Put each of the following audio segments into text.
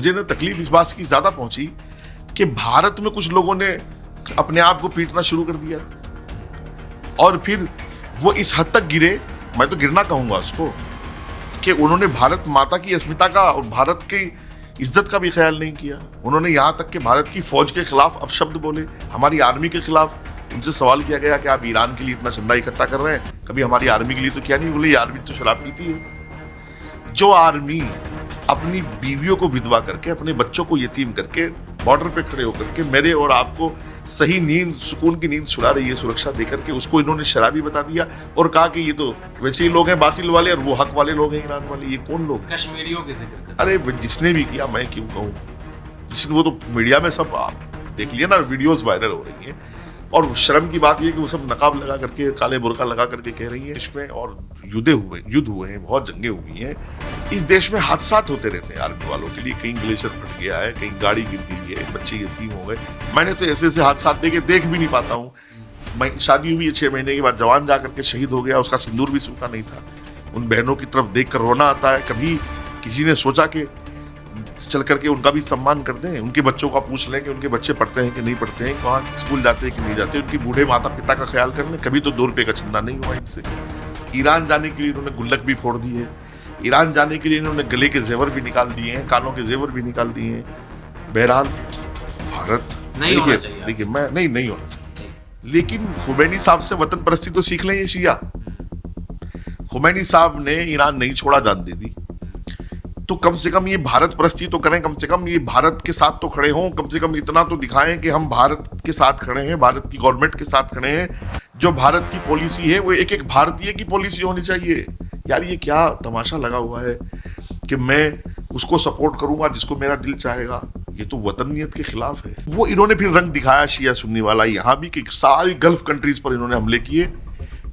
मुझे ना तकलीफ इस बात की ज्यादा पहुंची कि भारत में कुछ लोगों ने अपने आप को पीटना शुरू कर दिया और फिर वो इस हद तक गिरे, मैं तो गिरना कहूंगा उसको, कि उन्होंने भारत माता की अस्मिता का और भारत की इज्जत का भी ख्याल नहीं किया। उन्होंने यहां तक कि भारत की फौज के खिलाफ अपशब्द बोले, हमारी आर्मी के खिलाफ। उनसे सवाल किया गया कि आप ईरान के लिए इतना चंदा इकट्ठा कर रहे हैं, कभी हमारी आर्मी के लिए तो क्या नहीं? बोले आर्मी तो शराब पीती है। जो आर्मी अपनी बीवियों को विधवा करके, अपने बच्चों को यतीम करके बॉर्डर पे खड़े होकर के मेरे और आपको सही नींद, सुकून की नींद सुला रही है, सुरक्षा देकर के, उसको इन्होंने शराबी बता दिया और कहा कि ये तो वैसे ही लोग हैं बातिल वाले और वो हक वाले लोग हैं ईरान वाले। ये कौन लोग हैं? कश्मीरियों के जिक्र करते अरे जिसने भी किया, मैं क्यों कहूँ, जिसने, वो तो मीडिया में सब आप देख लिया ना, वीडियोस वायरल हो रही हैं। और शर्म की बात यह कि वो सब नकाब लगा करके, काले बुर्का लगा करके कह रही है इसमें, और युद्ध हुए हैं, बहुत जंगें हुई हैं। इस देश में हादसात होते रहते हैं आर्मी वालों के लिए, कहीं ग्लेशियर फट गया है, कहीं गाड़ी गिर गई है, बच्चे यतीम हो गए। मैंने तो ऐसे ऐसे हादसात देख भी नहीं पाता हूँ। मैं शादी हुई है 6 महीने के बाद, जवान जा करके शहीद हो गया, उसका सिंदूर भी सूखा नहीं था। उन बहनों की तरफ देख कर रोना आता है। कभी किसी ने सोचा कि चल करके उनका भी सम्मान कर दें, उनके बच्चों का पूछ लें कि उनके बच्चे पढ़ते हैं कि नहीं पढ़ते हैं, कहाँ स्कूल जाते हैं कि नहीं जाते, उनके बूढ़े माता पिता का ख्याल कर लें। कभी तो 2 रुपये का चंदा नहीं हुआ इनसे। ईरान जाने के लिए इन्होंने गुल्लक भी फोड़ दी है। ईरान जाने के लिए इन्होंने गले के जेवर भी निकाल दिए हैं, कानों के जेवर भी निकाल दिए हैं। बहरहाल भारत नहीं होना चाहिए। देखिए मैं नहीं होना चाहिए, लेकिन खुमैनी साहब से वतन परस्ती तो सीख लें ये शिया। खुमैनी साहब ने ईरान नहीं छोड़ा, जान दे दी, तो कम से कम ये भारत परस्ती तो करें, कम से कम ये भारत के साथ तो खड़े हों, कम से कम इतना तो दिखाएं कि हम भारत के साथ खड़े हैं, भारत की गवर्नमेंट के साथ खड़े हैं। जो भारत की पॉलिसी है वो एक एक भारतीय की पॉलिसी होनी चाहिए। यार ये क्या तमाशा लगा हुआ है कि मैं उसको सपोर्ट करूंगा जिसको मेरा दिल चाहेगा? ये तो वतनियत के खिलाफ है। वो इन्होंने फिर रंग दिखाया शिया सुन्नी वाला यहाँ भी, कि सारी गल्फ कंट्रीज पर इन्होंने हमले किए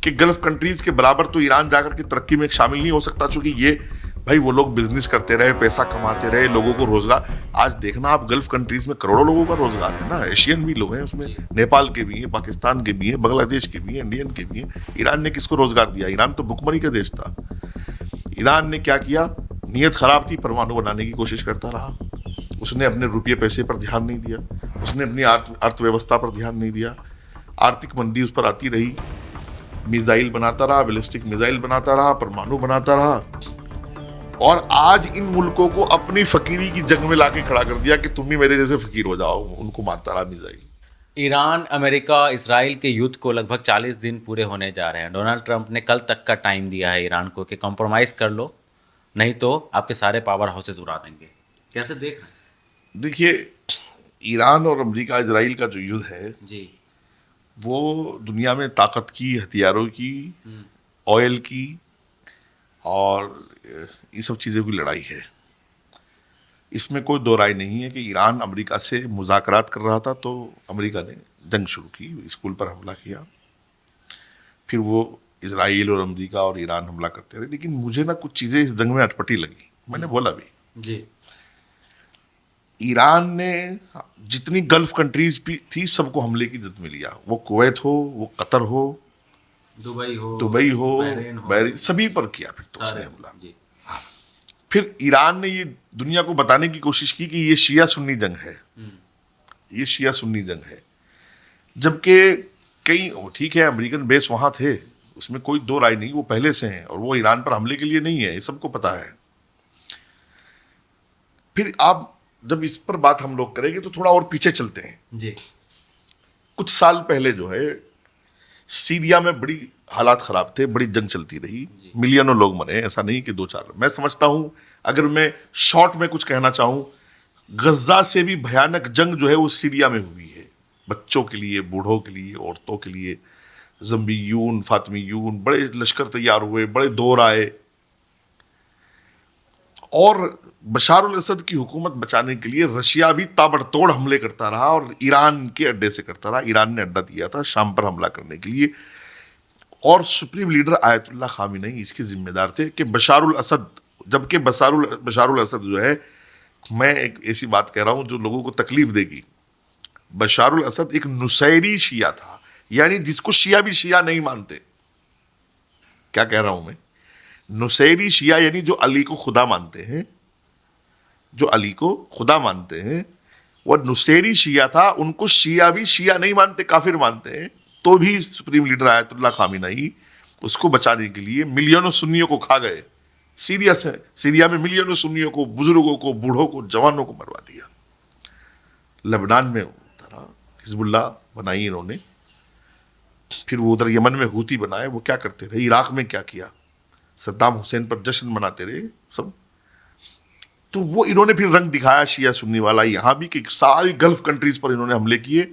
कि गल्फ कंट्रीज के बराबर तो ईरान जाकर के तरक्की में शामिल नहीं हो सकता, चूंकि ये भाई वो लोग बिजनेस करते रहे, पैसा कमाते रहे, लोगों को रोजगार। आज देखना आप गल्फ कंट्रीज में करोड़ों लोगों का रोजगार है ना, एशियन भी लोग हैं उसमें, नेपाल के भी हैं, पाकिस्तान के भी हैं, बांग्लादेश के भी हैं, इंडियन के भी हैं। ईरान ने किसको रोजगार दिया? ईरान तो भुखमरी का देश था। ईरान ने क्या किया? नीयत खराब थी, परमाणु बनाने की कोशिश करता रहा। उसने अपने रुपये पैसे पर ध्यान नहीं दिया, उसने अपनी अर्थव्यवस्था पर ध्यान नहीं दिया। आर्थिक मंदी उस पर आती रही, मिसाइल बनाता रहा, बैलिस्टिक मिसाइल बनाता रहा, परमाणु बनाता रहा, और आज इन मुल्कों को अपनी फकीरी की जंग में लाके खड़ा कर दिया कि तुम भी मेरे जैसे फकीर हो जाओ। उनको मारता रहा मिसाइल। ईरान, अमेरिका, इजराइल के युद्ध को लगभग 40 दिन पूरे होने जा रहे हैं। डोनाल्ड ट्रंप ने कल तक का टाइम दिया है ईरान को कि कॉम्प्रोमाइज़ कर लो, नहीं तो आपके सारे पावर हाउसेज उड़ा देंगे। कैसे देख रहे हैं? देखिए, ईरान और अमेरिका इजराइल का जो युद्ध है जी, वो दुनिया में ताकत की, हथियारों की, ऑयल की और ये सब चीज़ों की लड़ाई है। इसमें कोई दो राय नहीं है कि ईरान अमेरिका से मुज़ाकरात कर रहा था तो अमेरिका ने जंग शुरू की, स्कूल पर हमला किया, फिर वो इजराइल और अमेरिका और ईरान हमला करते रहे। लेकिन मुझे ना कुछ चीज़ें इस जंग में अटपटी लगी, मैंने बोला भी। जी, ईरान ने जितनी गल्फ कंट्रीज भी थी सबको हमले की जद में लिया, वो कुवैत हो, वो कतर हो, दुबई हो, बहरीन, सभी पर किया फिर तो उसने हमला। फिर ईरान ने ये दुनिया को बताने की कोशिश की कि ये शिया सुन्नी जंग है, ये शिया सुन्नी जंग है। जबकि कई, ठीक है अमेरिकन बेस वहां थे, उसमें कोई दो राय नहीं, वो पहले से हैं और वो ईरान पर हमले के लिए नहीं है, ये सबको पता है। फिर आप जब इस पर बात हम लोग करेंगे तो थोड़ा और पीछे चलते हैं जी। कुछ साल पहले जो है सीरिया में बड़ी हालात खराब थे, बड़ी जंग चलती रही, मिलियनों लोग मरे, ऐसा नहीं कि 2-4। मैं समझता हूं, अगर मैं शॉर्ट में कुछ कहना चाहूं, गज्जा से भी भयानक जंग जो है वो सीरिया में हुई है, बच्चों के लिए, बूढ़ों के लिए, औरतों के लिए। ज़म्बियून, फातिमियून, बड़े लश्कर तैयार हुए, बड़े दौर आए, और बशार अल असद की हुकूमत बचाने के लिए रशिया भी ताबड़तोड़ हमले करता रहा और ईरान के अड्डे से करता रहा। ईरान ने अड्डा दिया था शाम पर हमला करने के लिए, और सुप्रीम लीडर आयतुल्लाह खामेनी इसके जिम्मेदार थे कि बशार अल असद, जबकि बशार अल असद जो है, मैं एक ऐसी बात कह रहा हूं जो लोगों को तकलीफ देगी, बशार अल असद एक नुसैरी शिया था, यानी जिसको शिया भी शिया नहीं मानते। क्या कह रहा हूं मैं? नुसैरी शिया यानी जो अली को खुदा मानते हैं, जो अली को खुदा मानते हैं, वो नुसेरी शिया था, उनको शिया भी शिया नहीं मानते, काफिर मानते हैं, तो भी सुप्रीम लीडर आयतुल्लाह खामेनी उसको बचाने के लिए मिलियनों सुन्नियों को खा गए। सीरिया में मिलियनों सुन्नियों को, बुजुर्गों को, बूढ़ों को, जवानों को मरवा दिया। लेबनान में उतरा, हिजबुल्लाह बनाई इन्होंने, फिर वो उधर यमन में हूती बनाए, वो क्या करते रहे, इराक में क्या किया, सद्दाम हुसैन पर जश्न मनाते रहे सब। तो वो इन्होंने फिर रंग दिखाया शिया सुन्नी वाला यहां भी, कि सारी गल्फ कंट्रीज पर इन्होंने हमले किए,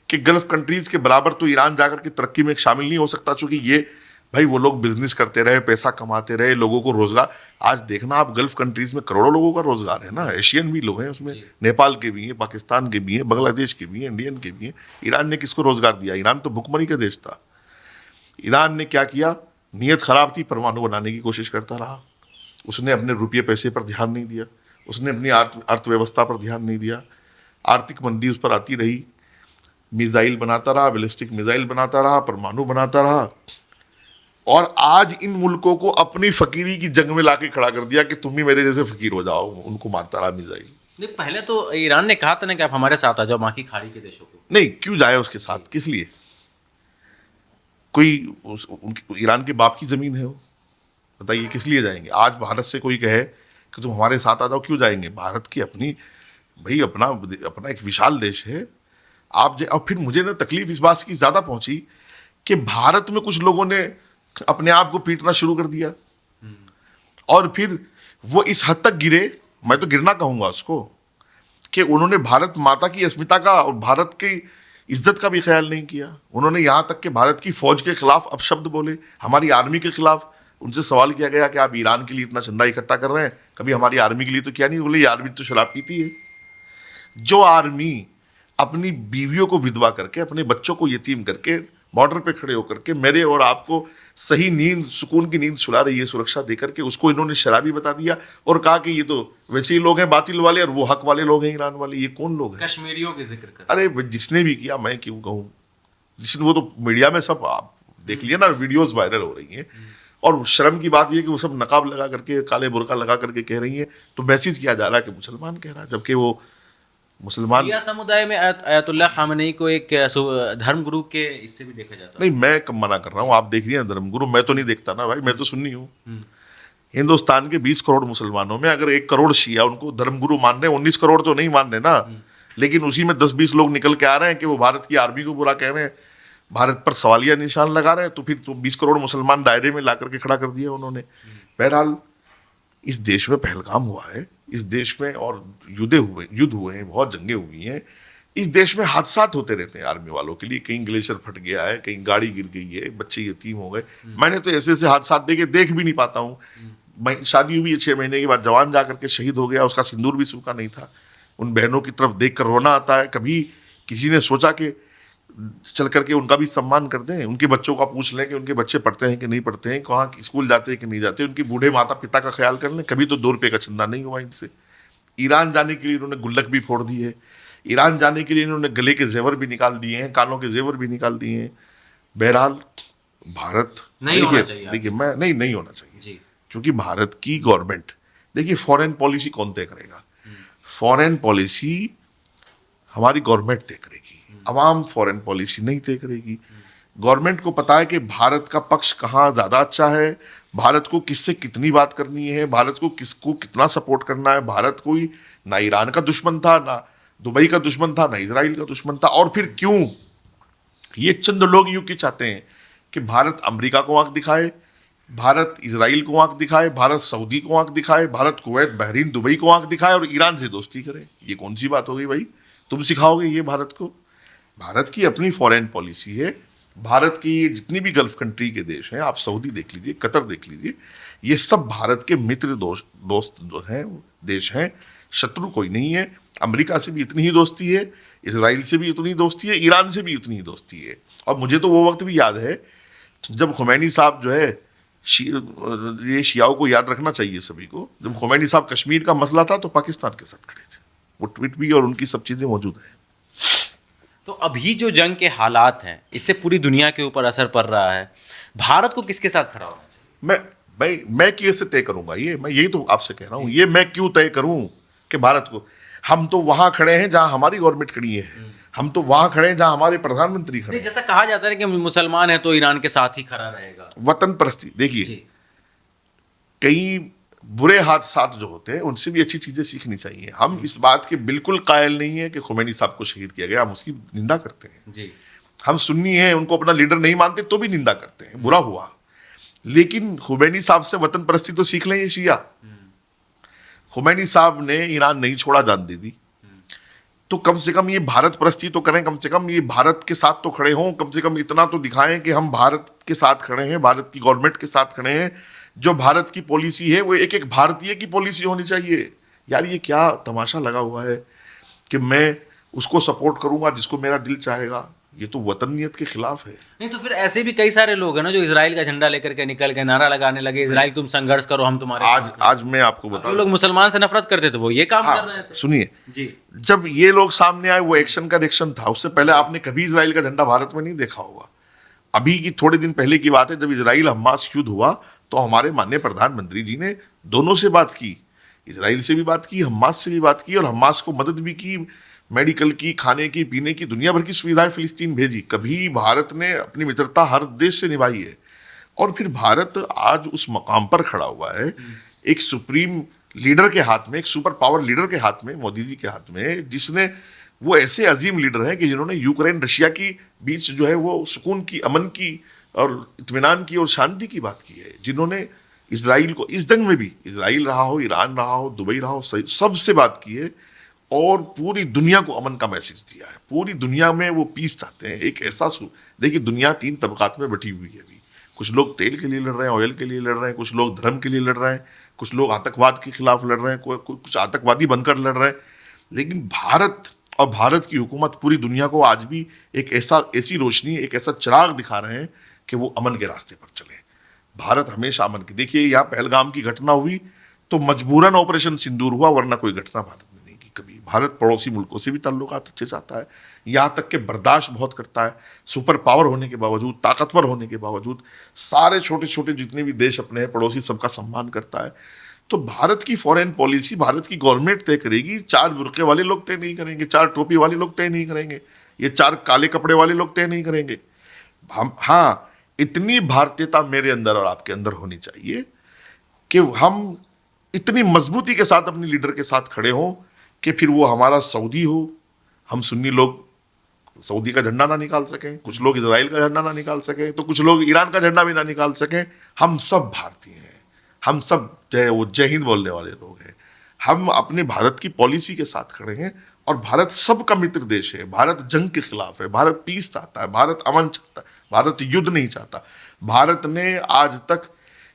कि गल्फ कंट्रीज के बराबर तो ईरान जाकर के तरक्की में शामिल नहीं हो सकता, क्योंकि ये भाई वो लोग बिजनेस करते रहे, पैसा कमाते रहे, लोगों को रोजगार। आज देखना आप गल्फ कंट्रीज में करोड़ों लोगों का रोजगार है ना, एशियन भी लोग हैं उसमें, नेपाल के भी हैं, पाकिस्तान के भी हैं, बांग्लादेश के भी हैं, इंडियन के भी हैं। ईरान ने किसको रोजगार दिया? ईरान तो भुखमरी का देश था। ईरान ने क्या किया? नीयत खराब थी, परमाणु बनाने की कोशिश करता रहा, उसने अपने रुपये पैसे पर ध्यान नहीं दिया, उसने अपनी अर्थव्यवस्था पर ध्यान नहीं दिया, आर्थिक मंदी उस पर आती रही, मिसाइल बनाता रहा, बैलिस्टिक मिसाइल बनाता रहा, परमाणु बनाता रहा, और आज इन मुल्कों को अपनी फकीरी की जंग में लाके खड़ा कर दिया कि तुम भी मेरे जैसे फकीर हो जाओ। उनको मारता रहा मिसाइल। नहीं, पहले तो ईरान ने कहा था ना कि आप हमारे साथ आ जाओ बाकी खाड़ी के देशों को। नहीं, क्यों जाए उसके साथ, किस लिए? कोई ईरान के बाप की जमीन है वो, बताइए किस लिए जाएंगे? आज भारत से कोई कहे कि तुम हमारे साथ आ जाओ, क्यों जाएंगे? भारत की अपनी, भाई अपना एक विशाल देश है। और फिर मुझे ना तकलीफ इस बात की ज्यादा पहुंची कि भारत में कुछ लोगों ने अपने आप को पीटना शुरू कर दिया, और फिर वो इस हद तक गिरे, मैं तो गिरना कहूंगा उसको, कि उन्होंने भारत माता की अस्मिता का और भारत की इज्जत का भी ख्याल नहीं किया। उन्होंने यहां तक कि भारत की फौज के खिलाफ अपशब्द बोले, हमारी आर्मी के खिलाफ। उनसे सवाल किया गया कि आप ईरान के लिए इतना चंदा इकट्ठा कर रहे हैं, कभी हमारी आर्मी के लिए तो क्या नहीं? बोले ये आर्मी तो शराब पीती है। जो आर्मी अपनी बीवियों को विधवा करके, अपने बच्चों को यतीम करके, बॉर्डर पे खड़े होकर के मेरे और आपको सही नींद, सुकून की नींद सुला रही है, सुरक्षा देकर के, उसको इन्होंने शराबी बता दिया और कहा कि ये तो वैसे ही लोग हैं बातिल वाले, और वो हक वाले लोग हैं ईरान वाले। ये कौन लोग हैं? कश्मीरियों के जिक्र कर। अरे जिसने भी किया, मैं क्यों कहूँ, जिसने, वो तो मीडिया में सब आप देख लिया ना, वीडियोस वायरल हो रही हैं। और शर्म की बात यह कि वो सब नकाब लगा करके, काले बुर्का लगा करके कह रही हैं, तो मैसेज किया जा रहा है कि मुसलमान कह रहा है, जबकि वो मुसलमान। शिया समुदाय में आयतुल्लाह खामेनी को एक धर्मगुरु के इससे भी देखा जाता है। नहीं, मैं कब मना कर रहा हूँ, आप देख रही हैं धर्मगुरु, मैं तो नहीं देखता ना भाई, मैं तो सुन्नी हूँ। हिंदुस्तान के 20 करोड़ मुसलमानों में अगर 1 करोड़ शिया उनको धर्मगुरु मान रहे हैं, 19 करोड़ तो नहीं मान रहे ना, लेकिन उसी में 10-20 लोग निकल के आ रहे हैं कि वो भारत की आर्मी को बुरा कह रहे हैं, भारत पर सवालिया निशान लगा रहे हैं, तो फिर तो 20 करोड़ मुसलमान दायरे में ला करके खड़ा कर दिया उन्होंने। बहरहाल इस देश में पहलगाम हुआ है, इस देश में और युद्ध हुए हैं, बहुत जंगें हुई हैं, इस देश में हादसात होते रहते हैं आर्मी वालों के लिए। कहीं ग्लेशियर फट गया है, कहीं गाड़ी गिर गई है, बच्चे यतीम हो गए। मैंने तो ऐसे ऐसे हादसात देख भी नहीं पाता हूँ। मैं शादी हुई 6 महीने के बाद जवान जा करके शहीद हो गया, उसका सिंदूर भी सूखा नहीं था। उन बहनों की तरफ देख कर रोना आता है। कभी किसी ने सोचा कि चल करके उनका भी सम्मान कर दें, उनके बच्चों का पूछ लें कि उनके बच्चे पढ़ते हैं कि नहीं पढ़ते हैं, कहाँ स्कूल जाते हैं कि नहीं जाते, उनके बूढ़े माता पिता का ख्याल कर लें। कभी तो 2 रुपये का चंदा नहीं हुआ इनसे। ईरान जाने के लिए इन्होंने गुल्लक भी फोड़ दी है, ईरान जाने के लिए इन्होंने गले के जेवर भी निकाल दिए हैं, कानों के जेवर भी निकाल दिए हैं। बहरहाल भारत नहीं होना चाहिए, देखिए मैं नहीं होना चाहिए जी। क्योंकि भारत की गवर्नमेंट, देखिए फॉरेन पॉलिसी कौन तय करेगा? फॉरेन पॉलिसी हमारी गवर्नमेंट तय करेगी, अवाम फॉरेन पॉलिसी नहीं तय करेगी। गवर्नमेंट को पता है कि भारत का पक्ष कहाँ ज्यादा अच्छा है, भारत को किससे कितनी बात करनी है, भारत को किसको कितना सपोर्ट करना है। भारत कोई ना ईरान का दुश्मन था, ना दुबई का दुश्मन था, ना इजराइल का दुश्मन था। और फिर क्यों ये चंद लोग यूं क्यों चाहते हैं कि भारत अमेरिका को आंख दिखाए, भारत इजराइल को आंख दिखाए, भारत सऊदी को आंख दिखाए, भारत कुवैत बहरीन दुबई को आंख दिखाए और ईरान से दोस्ती करे? ये कौन सी बात हो गई भाई? तुम सिखाओगे ये भारत को? भारत की अपनी फॉरेन पॉलिसी है। भारत की जितनी भी गल्फ कंट्री के देश हैं, आप सऊदी देख लीजिए, कतर देख लीजिए, ये सब भारत के मित्र दोस्त जो हैं, देश हैं, शत्रु कोई नहीं है। अमेरिका से भी इतनी ही दोस्ती है, इजराइल से भी उतनी दोस्ती है, ईरान से भी उतनी ही दोस्ती है। और मुझे तो वो वक्त भी याद है जब खुमैनी साहब जो है, ये शियाओं को याद रखना चाहिए सभी को, जब खुमैनी साहब कश्मीर का मसला था तो पाकिस्तान के साथ खड़े थे। वो ट्वीट भी और उनकी सब चीजें मौजूद हैं। तो अभी जो जंग के हालात हैं, इससे पूरी दुनिया के ऊपर असर पड़ रहा है। भारत को किसके साथ खड़ा होना चाहिए? मैं कैसे तय करूंगा? ये मैं यही तो आपसे कह रहा हूं, ये मैं क्यों तय करूं कि भारत को, हम तो वहां खड़े हैं जहां हमारी गवर्नमेंट खड़ी है, हम तो वहां खड़े हैं जहां हमारे प्रधानमंत्री खड़े नहीं, हैं। जैसा कहा जाता है कि मुसलमान है तो ईरान के साथ ही खड़ा रहेगा। वतन परस्ती, देखिए जी कई बुरे हादसात जो होते हैं उनसे भी अच्छी चीजें सीखनी चाहिए। हम इस बात के बिल्कुल कायल नहीं है कि खुमैनी साहब को शहीद किया गया, हम उसकी निंदा करते हैं। जी हम सुन्नी हैं, उनको अपना लीडर नहीं मानते तो भी निंदा करते हैं, बुरा हुआ। लेकिन खुमैनी साहब से वतन परस्ती तो सीख लें ये शिया। खुमैनी साहब ने ईरान नहीं छोड़ा जान दे दी, तो कम से कम ये भारत परस्ती तो करें, कम से कम ये भारत के साथ तो खड़े हों, कम से कम इतना तो दिखाएं कि हम भारत के साथ खड़े हैं, भारत की गवर्नमेंट के साथ खड़े हैं। जो भारत की पॉलिसी है वो एक एक भारतीय की पॉलिसी होनी चाहिए। यार ये क्या तमाशा लगा हुआ है कि मैं उसको सपोर्ट करूंगा जिसको मेरा दिल चाहेगा, ये तो वतनियत के खिलाफ है। नहीं, तो फिर ऐसे भी कई सारे लोग हैं ना जो इजराइल का झंडा लेकर के निकल के नारा लगाने लगे, इजराइल तुम संघर्ष करो, हम तुम्हारे आज साथ हैं। आज मैं आपको बता जो लोग मुसलमान से नफरत करते थे वो ये काम कर रहे हाँ थे। सुनिए, जी जब ये लोग सामने आए वो एक्शन का रिएक्शन था। उससे पहले आपने कभी इजराइल का झंडा भारत में नहीं देखा होगा। अभी की थोड़े दिन पहले की बात है, जब इजराइल हमास युद्ध हुआ तो हमारे माननीय प्रधानमंत्री जी ने दोनों से बात की, इजराइल से भी बात की, हमास से भी बात की, और हमास को मदद भी की, मेडिकल की, खाने की, पीने की, दुनिया भर की सुविधाएं फिलिस्तीन भेजी। कभी भारत ने अपनी मित्रता हर देश से निभाई है। और फिर भारत आज उस मकाम पर खड़ा हुआ है, एक सुप्रीम लीडर के हाथ में, एक सुपर पावर लीडर के हाथ में, मोदी जी के हाथ में, जिसने, वो ऐसे अजीम लीडर हैं कि जिन्होंने यूक्रेन रशिया की बीच जो है वो सुकून की, अमन की और इत्मीनान की और शांति की बात की है, जिन्होंने इसराइल को इस जंग में भी, इसराइल रहा हो, ईरान रहा हो, दुबई रहा हो, सबसे बात की है और पूरी दुनिया को अमन का मैसेज दिया है। पूरी दुनिया में वो पीस चाहते हैं। एक ऐसा देखिए दुनिया 3 तबकात में बटी हुई है अभी। कुछ लोग तेल के लिए लड़ रहे हैं, ऑयल के लिए लड़ रहे हैं, कुछ लोग धर्म के लिए लड़ रहे हैं, कुछ लोग आतंकवाद के खिलाफ लड़ रहे हैं, कुछ आतंकवादी बनकर लड़ रहे हैं। लेकिन भारत और भारत की हुकूमत पूरी दुनिया को आज भी एक ऐसी रोशनी, एक ऐसा चिराग दिखा रहे हैं कि वो अमन के रास्ते पर चले। भारत हमेशा अमन की, देखिए यहाँ पहलगाम की घटना हुई तो मजबूरन ऑपरेशन सिंदूर हुआ, वरना कोई घटना भारत में नहीं की कभी। भारत पड़ोसी मुल्कों से भी ताल्लुकात अच्छे चाहता है, यहाँ तक कि बर्दाश्त बहुत करता है। सुपर पावर होने के बावजूद, ताकतवर होने के बावजूद, सारे छोटे छोटे जितने भी देश अपने हैं पड़ोसी, सबका सम्मान करता है। तो भारत की फॉरेन पॉलिसी भारत की गवर्नमेंट तय करेगी। 4 बुर्के वाले लोग तय नहीं करेंगे, 4 टोपी वाले लोग तय नहीं करेंगे, ये 4 काले कपड़े वाले लोग तय नहीं करेंगे। हम, हाँ, इतनी भारतीयता मेरे अंदर और आपके अंदर होनी चाहिए कि हम इतनी मजबूती के साथ अपने लीडर के साथ खड़े हों कि फिर वो हमारा सऊदी हो, हम सुन्नी लोग सऊदी का झंडा ना निकाल सकें, कुछ लोग इजराइल का झंडा ना निकाल सकें, तो कुछ लोग ईरान का झंडा भी ना निकाल सकें। हम सब भारतीय हैं, हम सब वो जय हिंद बोलने वाले लोग हैं। हम अपने भारत की पॉलिसी के साथ खड़े हैं और भारत सबका मित्र देश है। भारत जंग के खिलाफ है, भारत पीस चाहता है, भारत अमन चाहता है, भारत युद्ध नहीं चाहता। भारत ने आज तक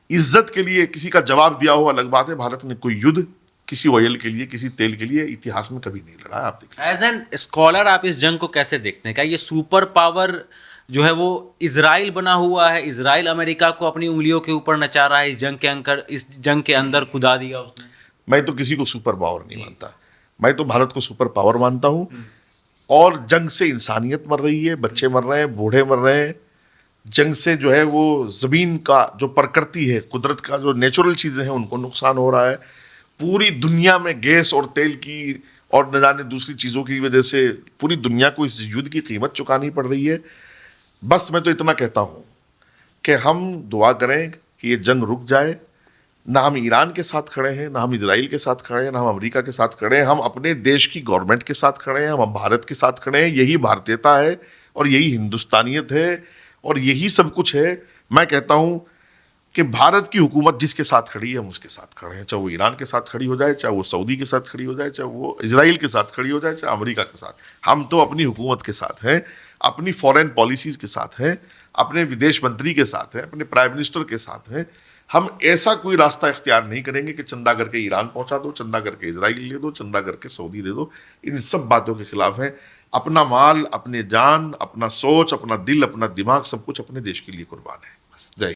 इज्जत के लिए किसी का जवाब दिया हो अलग बात है, भारत ने कोई युद्ध किसी ऑयल के लिए, किसी तेल के लिए इतिहास में कभी नहीं लड़ा है। आप देखिए, एज एन स्कॉलर आप इस जंग को कैसे देखते हैं? क्या ये सुपर पावर जो है वो इजराइल बना हुआ है, इजराइल अमेरिका को अपनी उंगलियों के ऊपर नचा रहा है, इस जंग के अंदर कुदा दिया उसने? मैं तो किसी को सुपर पावर नहीं मानता, मैं तो भारत को सुपर पावर मानता हूं। और जंग से इंसानियत मर रही है, बच्चे मर रहे हैं, बूढ़े मर रहे हैं। जंग से जो है वो जमीन का जो प्रकृति है, कुदरत का जो नेचुरल चीजें हैं, उनको नुकसान हो रहा है। पूरी दुनिया में गैस और तेल की और न जाने दूसरी चीजों की वजह से पूरी दुनिया को इस युद्ध की कीमत चुकानी पड़ रही है। बस मैं तो इतना कहता हूं कि हम दुआ करें कि ये जंग रुक जाए। ना हम ईरान के साथ खड़े हैं, ना हम इजराइल के साथ खड़े हैं, ना हम अमेरिका के साथ खड़े हैं। हम अपने देश की गवर्नमेंट के साथ खड़े हैं, हम भारत के साथ खड़े हैं। यही भारतीयता है और यही हिंदुस्तानियत है और यही सब कुछ है। मैं कहता हूं कि भारत की हुकूमत जिसके साथ खड़ी है हम उसके साथ खड़े हैं, चाहे वो ईरान के साथ खड़ी हो जाए, चाहे वो सऊदी के साथ खड़ी हो जाए, चाहे वो इजराइल के साथ खड़ी हो जाए, चाहे अमेरिका के साथ। हम तो अपनी हुकूमत के साथ हैं, अपनी फॉरेन पॉलिसीज के साथ हैं, अपने विदेश मंत्री के साथ हैं, अपने प्राइम मिनिस्टर के साथ हैं। हम ऐसा कोई रास्ता इख्तियार नहीं करेंगे कि चंदा करके ईरान पहुंचा दो, चंदा करके इजराइल ले दो, चंदा करके सऊदी दे दो। इन सब बातों के खिलाफ हैं। अपना माल, अपने जान, अपना सोच, अपना दिल, अपना दिमाग, सब कुछ अपने देश के लिए कुर्बान है। बस, जय